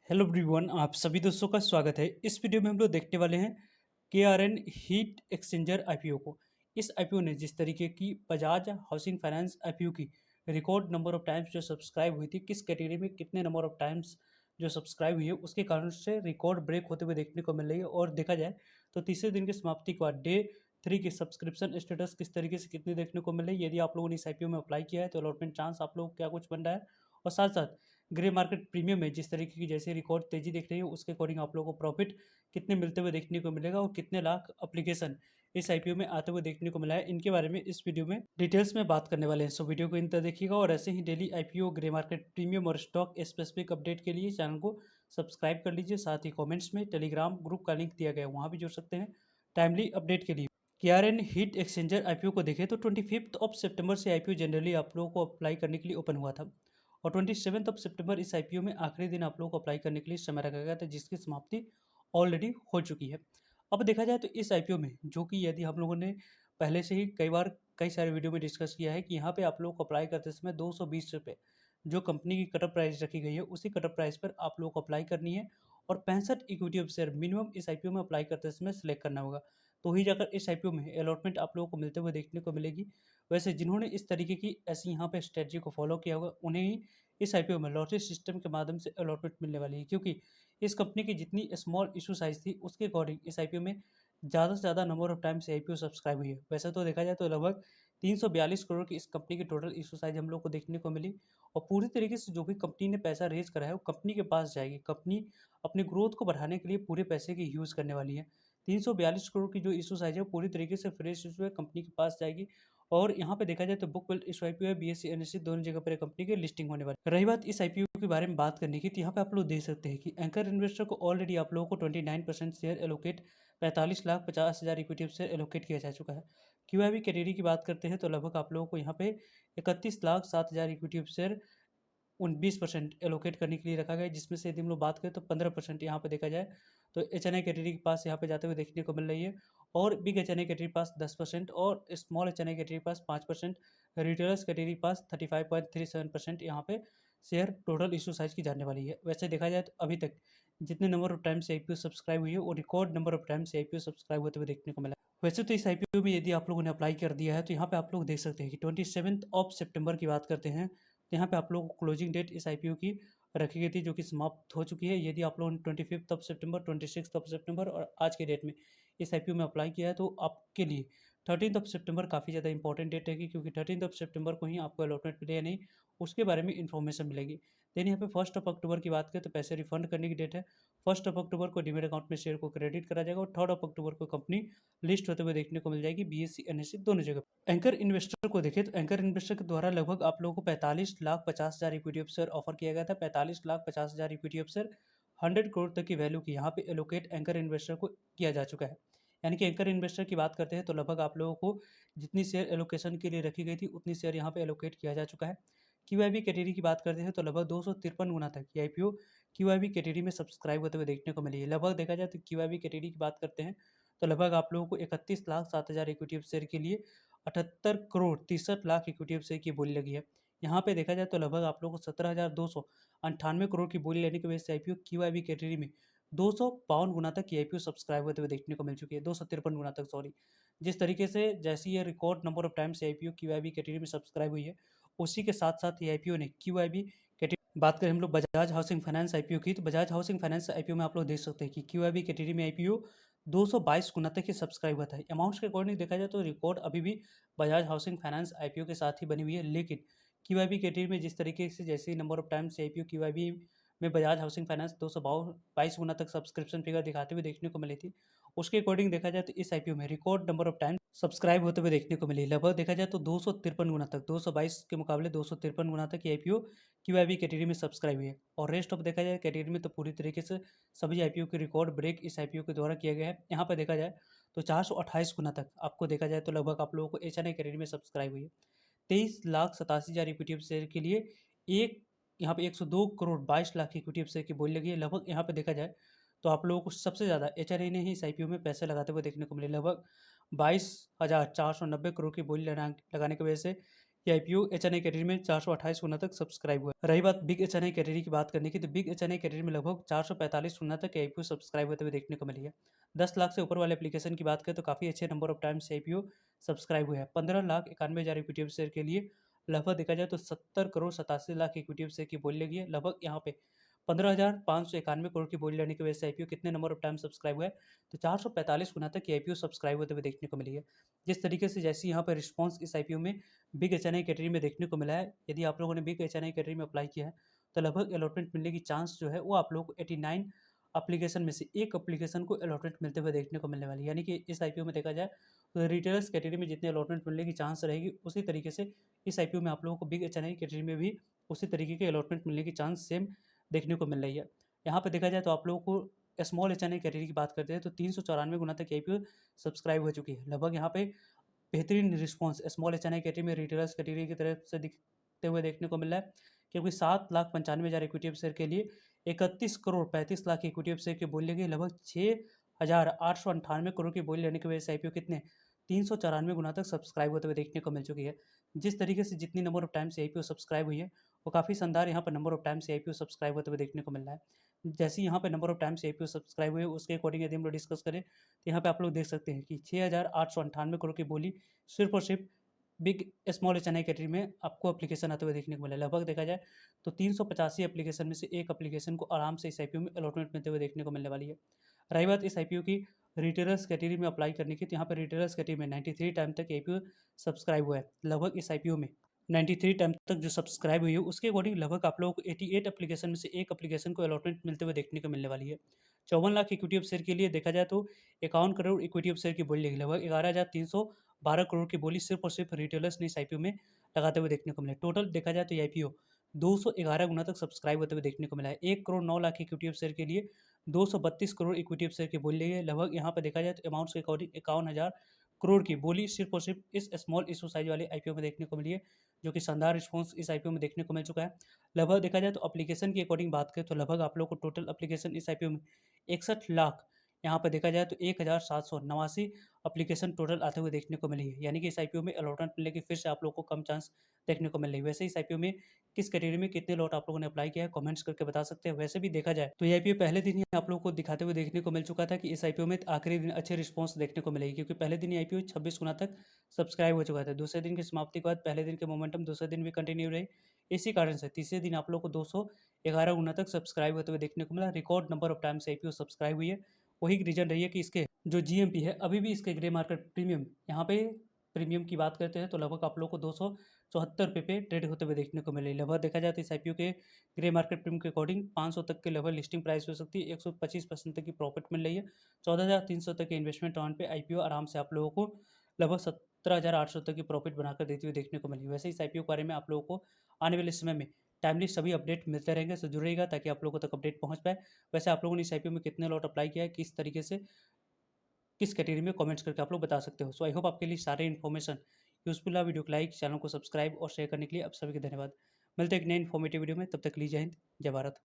Hello everyone, आप सभी दोस्तों का स्वागत है। इस वीडियो में हम लोग देखने वाले हैं केआरएन हीट एक्सचेंजर आईपीओ को। इस आईपीओ ने जिस तरीके की बजाज हाउसिंग फाइनेंस आईपीओ की रिकॉर्ड नंबर ऑफ टाइम्स जो सब्सक्राइब हुई थी, किस कैटेगरी में कितने नंबर ऑफ टाइम्स जो सब्सक्राइब हुई है, उसके कारण से रिकॉर्ड ब्रेक होते हुए देखने को मिल रही है। और देखा जाए तो तीसरे दिन की समाप्ति के बाद डे 3 की सब्सक्रिप्शन स्टेटस किस तरीके से कितनी देखने को मिल रही है। यदि आप लोगों ने इस आईपीओ में अप्लाई किया है तो अलॉटमेंट चांस आप लोग क्या कुछ बन रहा है, और साथ साथ ग्रे मार्केट प्रीमियम में जिस तरीके की जैसे रिकॉर्ड तेजी देख रही है, उसके अकॉर्डिंग आप लोगों को प्रॉफिट कितने मिलते हुए देखने को मिलेगा और कितने लाख एप्लीकेशन इस आईपीओ में आते हुए देखने को मिला है, इनके बारे में इस वीडियो में डिटेल्स में बात करने वाले हैं। सो वीडियो को इन तक देखिएगा और ऐसे ही daily IPO, grey market premium और स्टॉक स्पेसिफिक अपडेट के लिए चैनल को सब्सक्राइब कर लीजिए। साथ ही कॉमेंट्स में टेलीग्राम ग्रुप का लिंक दिया गया है, वहाँ भी जुड़ सकते हैं टाइमली अपडेट के लिए। केआरएन हीट एक्सचेंजर आईपीओ को देखें तो 25 सितंबर से आईपीओ जनरली आप लोगों को अप्लाई करने के लिए ओपन हुआ था, और 27 सितंबर इस आईपीओ में आखिरी दिन आप लोगों को अप्लाई करने के लिए समय रखा गया था, जिसकी समाप्ति ऑलरेडी हो चुकी है। अब देखा जाए तो इस आईपीओ में, जो कि यदि हम लोगों ने पहले से ही कई बार कई सारे वीडियो में डिस्कस किया है कि यहाँ पे आप लोगों को अप्लाई करते समय 220 रुपये जो कंपनी की कटअप प्राइस रखी गई है, उसी कटअप प्राइस पर आप लोगों को अप्लाई करनी है। और 65 इक्विटी ऑफ शेयर मिनिमम इस आईपीओ में अप्लाई करते समय सेलेक्ट करना होगा, तो ही जाकर इस आईपीओ में अलॉटमेंट आप लोगों को मिलते हुए देखने को मिलेगी। वैसे जिन्होंने इस तरीके की ऐसी यहाँ पे स्ट्रेटजी को फॉलो किया होगा, उन्हें ही इस आईपीओ में लॉटरी सिस्टम के माध्यम से अलॉटमेंट मिलने वाली है, क्योंकि इस कंपनी की जितनी स्मॉल इशू साइज थी, उसके अकॉर्डिंग इस आईपीओ में ज़्यादा से ज़्यादा नंबर ऑफ टाइम से आईपीओ सब्सक्राइब हुई है। वैसे तो देखा जाए तो लगभग 342 करोड़ की इस कंपनी की टोटल इशू साइज हम लोग को देखने को मिली। और पूरी तरीके से जो भी कंपनी ने पैसा रेज करा है, वो कंपनी के पास जाएगी। कंपनी अपनी ग्रोथ को बढ़ाने के लिए पूरे पैसे की यूज़ करने वाली है। 342 करोड़ की जो इशू साइज है, वो पूरी तरीके से फ्रेश इशू है, कंपनी के पास जाएगी। और यहाँ पे देखा जाए तो बुक बिल्ड इस आईपीओ है, बीएससी एनएससी दोनों जगह पर कंपनी की लिस्टिंग होने वाली। रही बात इस आईपीओ के बारे में बात करने की, तो यहाँ पे आप लोग देख सकते हैं कि एंकर इन्वेस्टर को ऑलरेडी आप लोगों को 29% share allocate 45,50,000 equity share allocate किया जा चुका है। क्यूआईबी कैटेगरी की बात करते हैं तो लगभग आप लोगों को यहाँ पे 31,07,000 इक्विटी शेयर 20% एलोकेट करने के लिए रखा गया है, जिसमें से यदि हम लोग बात करें तो 15% यहाँ पे देखा जाए तो एच एन आई कैटेगरी के पास यहाँ पे जाते हुए देखने को मिल रही है। और big H N I category के पास 10% और small H N I category के पास 5%, रिटेलर्स कैटेगरी के पास 35.37% यहाँ पे शेयर टोटल इशू साइज की जाने वाली है। वैसे देखा जाए तो अभी तक जितने नंबर ऑफ टाइम से आईपीओ सब्सक्राइब हुई है, वो रिकॉर्ड नंबर ऑफ टाइम से आईपीओ सब्सक्राइब होते हुए देखने को मिला है। वैसे तो इस आईपीओ में यदि आप लोगों ने अप्लाई कर दिया है, तो यहाँ पे आप लोग देख सकते हैं कि 27 की बात करते हैं, तो यहाँ पे आप लोगों को क्लोजिंग डेट इस आईपीओ की रखी गई थी, जो कि समाप्त हो चुकी है। यदि आप लोगों ने 25 सितंबर, 26 सितंबर और आज के डेट में इस आईपीओ में अप्लाई किया है, तो आपके लिए 13 सितंबर काफ़ी ज़्यादा इंपॉर्टेंट डेट है, क्योंकि 13 सितंबर को ही आपको अलॉटमेंट मिले या नहीं, उसके बारे में इन्फॉर्मेशन मिलेगी। देन यहाँ पे 1 अक्टूबर की बात करें तो पैसे रिफंड करने की डेट है। 1 अक्टूबर को डीमेट अकाउंट में शेयर को क्रेडिट करा जाएगा, और 3 अक्टूबर को कंपनी लिस्ट होते हुए देखने को मिल जाएगी, बीएससी एनएससी दोनों जगह। एंकर इन्वेस्टर को देखें तो एंकर इन्वेस्टर के द्वारा लगभग आप लोगों को 45,50,000 इक्विटी ऑफर ऑफर किया गया था। 45,50,000 इक्विटी ऑफर 100 करोड़ तक की वैल्यू की यहाँ पे एलोकेट एंकर इन्वेस्टर को किया जा चुका है। यानी कि एंकर इन्वेस्टर की बात करते हैं तो लगभग आप लोगों को जितनी शेयर एलोकेशन के लिए रखी गई थी, उतनी शेयर यहाँ पे एलोकेट किया जा चुका है। क्यूआईबी कैटेगरी की बात करते हैं तो लगभग 253 गुना तक की आईपीओ क्यूआईबी कैटेगरी में सब्सक्राइब होते हुए देखने को मिली है। लगभग देखा जाए तो क्यूआईबी कैटेगरी की बात करते हैं तो लगभग आप लोगों को 31,07,000 इक्विटी शेयर के लिए 78 करोड़ 63 लाख इक्विटी शेयर की बोली लगी है। यहाँ पे देखा जाए तो लगभग आप लोगों को 17,298 करोड़ की बोली लेने की वजह से आईपीओ क्यूआईबी कैटेगरी में 252 गुना तक की आईपीओ सब्सक्राइब होते हुए देखने को मिल चुकी है, 253 गुना तक, सॉरी। जिस तरीके से जैसे ये रिकॉर्ड नंबर ऑफ टाइम से आईपीओ क्यूआईबी कैटेगरी में सब्सक्राइब हुई है, उसी के साथ साथ ये आईपीओ ने क्यूआईबी कैटेगरी, बात करें हम लोग बजाज हाउसिंग फाइनेंस आईपीओ की, तो बजाज हाउसिंग फाइनेंस आईपीओ में आप लोग देख सकते हैं कि क्यूआईबी कैटेगरी में आईपीओ 222 गुना तक ही सब्सक्राइब हुआ था। अमाउंट्स के अकॉर्डिंग देखा जाए तो रिकॉर्ड अभी भी बजाज हाउसिंग फाइनेंस आईपीओ के साथ ही बनी हुई है, लेकिन क्यूआईबी कैटेगरी में जिस तरीके से जैसे ही नंबर ऑफ टाइम से आईपीओ क्यूआईबी में बजाज हाउसिंग फाइनेंस 222 गुना तक सब्सक्रिप्शन फिगर दिखाते हुए देखने को मिली थी, उसके अकॉर्डिंग देखा जाए तो इस आईपीओ में record number of time subscribe होते हुए देखने को मिली। लगभग देखा जाए तो 253 गुना तक, 222 के मुकाबले 253 गुना तक ये आईपीओ क्यूआईबी कैटेगरी में सब्सक्राइब हुई है। और रेस्ट ऑफ देखा जाए कैटेगरी में तो पूरी तरीके से सभी आईपीओ के रिकॉर्ड ब्रेक इस आईपीओ के द्वारा किया गया है। यहाँ पर देखा जाए तो 428 गुना तक आपको देखा जाए तो लगभग आप लोगों को एच एन आई कैटेगरी में सब्सक्राइब हुई है। 23,87,000 इक्विटी शेयर के लिए एक यहाँ पे 102 करोड़ 22 लाख की इक्विटी शेयर की बोली लगी है। लगभग यहाँ पे देखा जाए तो आप लोगों को सबसे ज़्यादा एच ने ही इस आईपीओ में पैसे लगाते हुए देखने को मिले। लगभग 22,490 करोड़ की बोली लगाने की वजह से ये आईपीओ एचएनआई कैटेगरी में 428 गुना तक सब्सक्राइब हुआ है। रही बात बिग एचएनआई कैटेगरी की बात करने की, तो बिग एचएनआई कैटेगरी में लगभग 445 गुना तक आईपीओ सब्सक्राइब होते हुए देखने को मिली है। 10 लाख से ऊपर वाले एप्लीकेशन की बात करें तो काफ़ी अच्छे number of times IPO subscribe हुए हैं। 15,91,000 इक्विटी शेयर के लिए लगभग देखा जाए तो 70,87,00,000 इक्विटी शेयर की बोली लगी है। लगभग यहाँ पे 15,591 करोड़ की बोली लगने की वजह से आईपीओ कितने नंबर ऑफ टाइम सब्सक्राइब हुआ है, तो 445 गुना तक ये आईपीओ सब्सक्राइब होते हुए देखने को मिली है। जिस तरीके से जैसे यहाँ पर रिस्पॉन्स इस आईपीओ में बिग एचएनआई कैटेगरी में देखने को मिला है, यदि आप लोगों ने बिग एचएनआई कैटेगरी में अप्लाई किया है तो लगभग अलॉटमेंट मिलने की चांस जो है वो आप लोगों को 89 एप्लीकेशन में से एक एप्लीकेशन को अलॉटमेंट मिलते हुए देखने को मिलने वाली है। यानी कि इस आईपीओ में देखा जाए तो रिटेलर्स कैटेगरी में जितने अलॉटमेंट मिलने की चांस रहेगी, उसी तरीके से इस आईपीओ में आप लोगों को बिग एचएनआई कैटेगरी में भी उसी तरीके के अलॉटमेंट मिलने की चांस सेम देखने को मिल रही है। यहाँ पे देखा जाए तो आप लोगों को स्मॉल एचएनआई कैटेगरी की बात करते हैं तो 394 गुना तक आईपीओ सब्सक्राइब हो चुकी है। लगभग यहाँ पे बेहतरीन रिस्पॉन्स स्मॉल एचएनआई कैटेगरी में रिटेलर्स कैटेगरी की तरफ से दिखते हुए देखने को मिल रहा है, क्योंकि 7,95,000 इक्विटी शेयर के लिए 31,35,00,000 की इक्विटी शेयर की बोली लगी। लगभग 6,898 करोड़ की बोली लेने की वजह से आईपीओ कितने 394 गुना तक सब्सक्राइब होते हुए देखने को मिल चुकी है। जिस तरीके से जितनी नंबर ऑफ टाइम से आईपीओ सब्सक्राइब हुई है, वो काफ़ी शानदार यहाँ पर नंबर ऑफ टाइम से आईपीओ सब्सक्राइब होते हुए देखने को मिल रहा है। जैसे यहाँ पे नंबर ऑफ टाइम से आईपीओ सब्सक्राइब हुए, उसके अकॉर्डिंग यदि हम लोग डिस्कस करें तो यहाँ पे आप लोग देख सकते हैं कि 6,898 करोड़ की बोली सिर्फ और सिर्फ बिग स्मॉल एचएनआई कैटेगरी में आपको एप्लीकेशन आते हुए देखने को मिला। लगभग देखा जाए तो 385 एप्लीकेशन में से एक एप्लीकेशन को आराम से इस आईपीओ में अलॉटमेंट मिलते हुए देखने को मिलने वाली है। रही बात इस आईपीओ की रिटेलर्स कैटेगरी में अप्लाई करने की, तो यहाँ पर रिटेलर्स कैटेगरी में 93 टाइम तक आईपीओ सब्सक्राइब हुआ है। लगभग इस आईपीओ में 93 टाइम तक जो सब्सक्राइब हुई है, उसके अकॉर्डिंग लगभग आप लोगों को 88 एप्लीकेशन में से एक एप्लीकेशन को अलॉटमेंट मिलते हुए देखने को मिलने वाली है। 54 लाख इक्विटी ऑफ शेयर के लिए देखा जाए तो 51 करोड़ इक्विटी ऑफ शेयर की बोली लगी। लगभग 11,312 करोड़ की बोली सिर्फ और सिर्फ रिटेलर्स ने इस आईपीओ में लगाते हुए देखने को मिला। टोटल देखा जाए तो ये आईपीओ 211 गुना तक सब्सक्राइब होते हुए देखने को मिला है। 1 crore 9 lakh equity of share के लिए 232 करोड़ इक्विटी ऑफ शेयर की बोली लगी है। लगभग यहाँ पर देखा जाए तो अमाउंट्स के अकॉर्डिंग 51,000 करोड़ की बोली सिर्फ और सिर्फ इस स्मॉल इशू साइज वाले आईपीओ में देखने को मिली है, जो कि शानदार रिस्पॉन्स इस आईपीओ में देखने को मिल चुका है। लगभग देखा जाए तो एप्लीकेशन की अकॉर्डिंग बात करें तो लगभग आप लोग को टोटल एप्लीकेशन इस आईपीओ में 61 लाख, यहाँ पर देखा जाए तो 1,789 एप्लीकेशन टोटल आते हुए देखने को मिली है। यानी कि इस आईपीओ में अलॉटमेंट मिलने की फिर से आप लोग को कम चांस देखने को मिल रही है। वैसे इस आईपीओ में किस कैटेगरी में कितने लॉट आप लोगों ने अप्लाई किया है, कमेंट्स करके बता सकते हैं। वैसे भी देखा जाए तो ये आईपीओ पहले दिन ही आप लोगों को दिखाते हुए देखने को मिल चुका था कि इस आईपीओ में आखिरी दिन अच्छे रिस्पॉन्स देखने को मिलेगी, क्योंकि पहले दिन ही आईपीओ 26 गुना तक सब्सक्राइब हो चुका था। दूसरे दिन की समाप्ति के बाद पहले दिन के मोमेंटम दूसरे दिन भी कंटिन्यू रही। इसी कारण से तीसरे दिन आप लोग को 211 गुना तक सब्सक्राइब होते हुए देखने को मिला। रिकॉर्ड नंबर ऑफ टाइम से आईपीओ सब्सक्राइब हुई है। वही रीजन रही है कि इसके जो जीएमपी है अभी भी इसके ग्रे मार्केट प्रीमियम, यहाँ पे प्रीमियम की बात करते हैं तो लगभग आप लोग को 274 रुपये पे ट्रेड होते हुए देखने को मिले। लगभग देखा जाए तो इस आईपीओ के ग्रे मार्केट प्रीमियम के अकॉर्डिंग 500 तक के लेवल लिस्टिंग प्राइस हो सकती है। 125% तक की प्रॉफिट मिल रही है। 14,300 तक के इन्वेस्टमेंट राउंड पे आईपीओ आराम से आप लोगों को लगभग 17,800 तक की प्रॉफिट बनाकर देती हुई देखने को मिली। वैसे इस आईपीओ के बारे में आप लोगों को आने वाले समय में टाइमली सभी अपडेट मिलते रहेंगे, तो जुड़ रहिएगा ताकि आप लोगों तक अपडेट पहुंच पाए। वैसे आप लोगों ने इस आईपीओ में कितने लॉट अप्लाई किया है, किस तरीके से, किस कैटेगरी में, कमेंट्स करके आप लोग बता सकते हो। सो आई होप आपके लिए सारे इन्फॉर्मेशन यूजफुल है। वीडियो को लाइक, चैनल को सब्सक्राइब और शेयर करने के लिए आप सभी को धन्यवाद। मिलते हैं एक नए इन्फॉर्मेटिव वीडियो में, तब तक लीजिए हिंद, जय भारत।